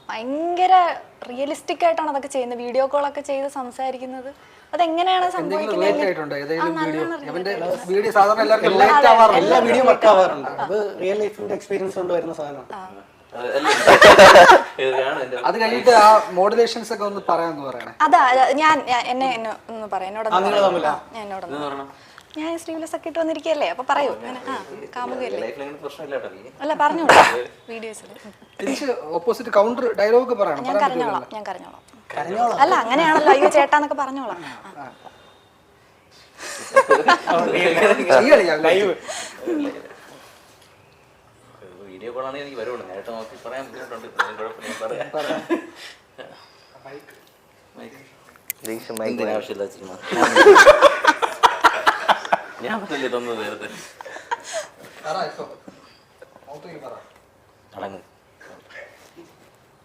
ഭയങ്കര റിയലിസ്റ്റിക് ആയിട്ടാണ് അതൊക്കെ ചെയ്യുന്നത്. വീഡിയോ കോളൊക്കെ ചെയ്ത് സംസാരിക്കുന്നത്. അതെങ്ങനെയാണ് സംഭവിക്കുന്നത്? എല്ലാ വീഡിയോ വർക്കാവാറുണ്ട്. അത് റിയൽ ലൈഫിന്റെ എക്സ്പീരിയൻസ് കൊണ്ട് വരുന്ന സാധനമാണ്. അത് കഴിഞ്ഞിട്ട് ആ മോഡുലേഷൻസ് ഒക്കെ ഒന്ന് പറയാന്ന് പറയണേ. അതാ ഞാൻ എന്നെ ഒന്ന് പറയാം. ഞാൻ സ്ലീവ്ലെസ് ഒക്കെ ഇട്ട് വന്നിരിക്കല്ലേ, അപ്പൊ പറയൂ. കാമുകല്ലേ? അല്ല പറഞ്ഞോളൂ വീഡിയോസിൽ. തിരിച്ച് ഓപ്പോസിറ്റ് കൗണ്ടർ ഡയലോഗ് പറയണം. ഞാൻ കരഞ്ഞോളാം. അല്ല അങ്ങനെയാണല്ലോ, അയ്യോ ചേട്ടാന്നൊക്കെ പറഞ്ഞോളാം. വീഡിയോ കോളാണെങ്കിൽ എനിക്ക് വരുള്ളൂ, നേരിട്ട് നോക്കി പറയാൻ ബുദ്ധിമുട്ടുണ്ട്. ആവശ്യമില്ല ഞാൻ പറഞ്ഞില്ലേ തന്നത് നേരത്തെ. അടങ്ങ്.